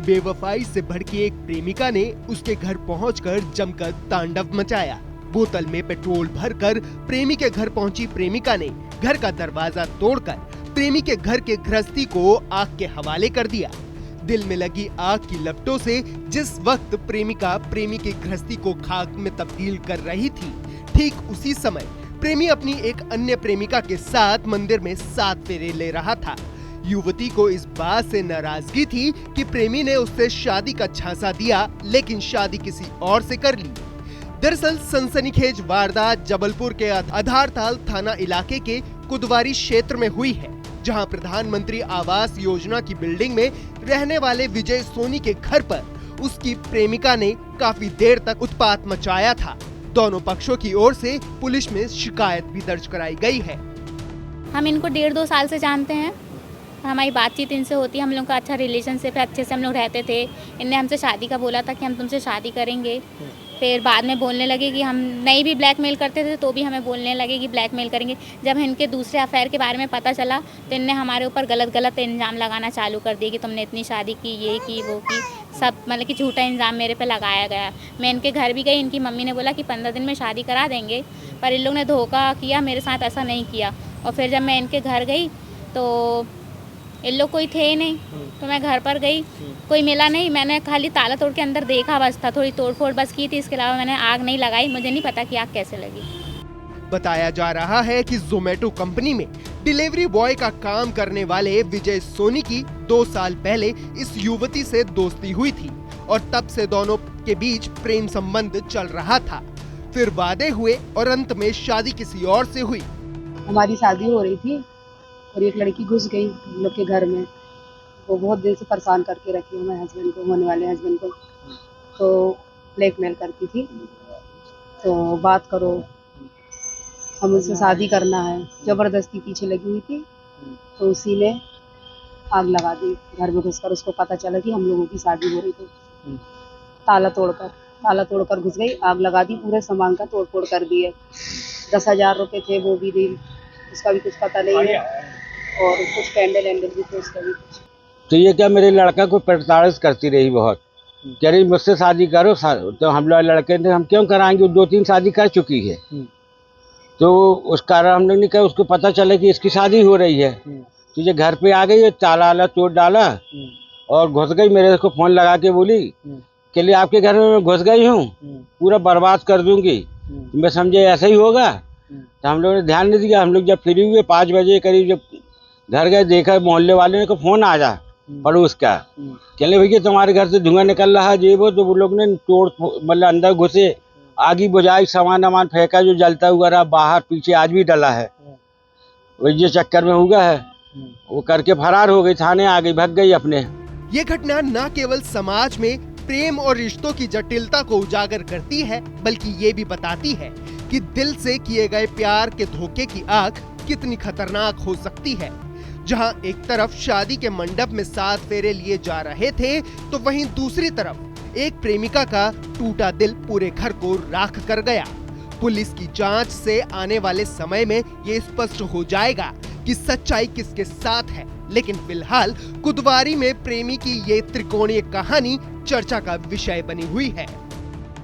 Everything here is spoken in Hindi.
बेवफाई से भड़की एक प्रेमिका ने उसके घर पहुंचकर जमकर तांडव मचाया। बोतल में पेट्रोल भरकर प्रेमी के घर पहुंची प्रेमिका ने घर का दरवाजा तोड़कर प्रेमी के घर के गृहस्थी को आग के हवाले कर दिया। दिल में लगी आग की लपटों से जिस वक्त प्रेमिका प्रेमी की गृहस्थी को खाक में तब्दील कर रही थी, ठीक उसी समय प्रेमी अपनी एक अन्य प्रेमिका के साथ मंदिर में 7 फेरे ले रहा था। युवती को इस बात से नाराजगी थी कि प्रेमी ने उससे शादी का झांसा दिया, लेकिन शादी किसी और से कर ली। दरअसल सनसनीखेज वारदात जबलपुर के आधारताल थाना इलाके के कुदवारी क्षेत्र में हुई है, जहां प्रधानमंत्री आवास योजना की बिल्डिंग में रहने वाले विजय सोनी के घर पर उसकी प्रेमिका ने काफी देर तक उत्पात मचाया था। दोनों पक्षों की ओर से पुलिस में शिकायत भी दर्ज कराई गई है। हम इनको 1.5-2 साल से जानते हैं। हमारी बातचीत इनसे होती है, हम लोग का अच्छा रिलेशनशिप है, अच्छे से हम लोग रहते थे। इनने हमसे शादी का बोला था कि हम तुमसे शादी करेंगे। फिर बाद में बोलने लगे कि हम नहीं भी ब्लैकमेल करते थे तो भी हमें बोलने लगे कि ब्लैकमेल करेंगे। जब इनके दूसरे अफेयर के बारे में पता चला तो इनने हमारे ऊपर गलत इल्ज़ाम लगाना चालू कर दिए कि तुमने इतनी शादी की, ये की, वो की, सब मतलब कि झूठा इल्ज़ाम मेरे पे लगाया गया। मैं इनके घर भी गई, इनकी मम्मी ने बोला कि 15 दिन में शादी करा देंगे, पर इन लोग ने धोखा किया, मेरे साथ ऐसा नहीं किया। और फिर जब मैं इनके घर गई तो इन लोग कोई थे नहीं, तो मैं घर पर गई, कोई मिला नहीं। मैंने खाली ताला तोड़ के अंदर देखा बस था, थोड़ी तोड़फोड़ बस की थी, इसके अलावा मैंने आग नहीं लगाई। मुझे नहीं पता कि आग कैसे लगी। बताया जा रहा है कि जोमेटो कंपनी में डिलीवरी बॉय का काम करने वाले विजय सोनी की 2 साल पहले इस युवती से दोस्ती हुई थी और तब से दोनों के बीच प्रेम संबंध चल रहा था। फिर वादे हुए और अंत में शादी किसी और से हुई। हमारी शादी हो रही थी और एक लड़की घुस गई हम लोग के घर में। वो बहुत दिन से परेशान करके रखी हमारे हस्बैंड को, होने वाले हस्बैंड को, तो ब्लैकमेल करती थी। तो बात करो, हम उससे शादी करना है, जबरदस्ती पीछे लगी हुई थी। तो उसी ने आग लगा दी घर में घुसकर। उसको पता चला कि हम लोगों की शादी हो रही थी। ताला तोड़कर घुस गई, आग लगा दी, पूरे सामान का तोड़-फोड़ कर दिए। 10,000 रुपए थे, वो भी दी, उसका भी कुछ पता नहीं है। और कुछ कैंडल भी थे, उसका भी कुछ। तो ये क्या मेरे लड़का को प्रताड़ित करती रही बहुत, कह रही मुझसे शादी करो। तो हम लोग लड़के ने हम क्यों कराएंगे, 2-3 शादी कर चुकी है। तो उस कारण हम लोग ने कहा उसको पता चले कि इसकी शादी हो रही है, तो ये घर पे आ गई, ताला तोड़ डाला और घुस गई। मेरे को फोन लगा के बोली के लिए आपके घर में मैं घुस गई हूँ, पूरा बर्बाद कर दूंगी। मैं समझे ऐसा ही होगा, तो हम लोगों ने ध्यान नहीं दिया। हम लोग जब फ्री हुए 5 बजे करीब जब घर गए, देखा मोहल्ले वाले को फोन आ जा पड़ोस का, कहने भैया तुम्हारे घर से धुआं निकल रहा है, ये वो। तो वो लोग ने तोड़ मतलब अंदर घुसे, आगी बुझाई, सामान फेंका जो जलता हुआ रहा, बाहर पीछे आज भी डला है। वही ये चक्कर में हुआ है, वो करके फरार हो गई, थाने आ गई, भाग गई अपने। ये घटना न केवल समाज में प्रेम और रिश्तों की जटिलता को उजागर करती है, बल्कि ये भी बताती है कि दिल से किए गए प्यार के धोखे की आग कितनी खतरनाक हो सकती है। जहां एक तरफ शादी के मंडप में 7 फेरे लिए जा रहे थे, तो वहीं दूसरी तरफ एक प्रेमिका का टूटा दिल पूरे घर को राख कर गया। पुलिस की जांच से आने वाले समय में ये स्पष्ट हो जाएगा कि सच्चाई किसके साथ है, लेकिन फिलहाल कुदवारी में प्रेमी की ये त्रिकोणीय कहानी चर्चा का विषय बनी हुई है।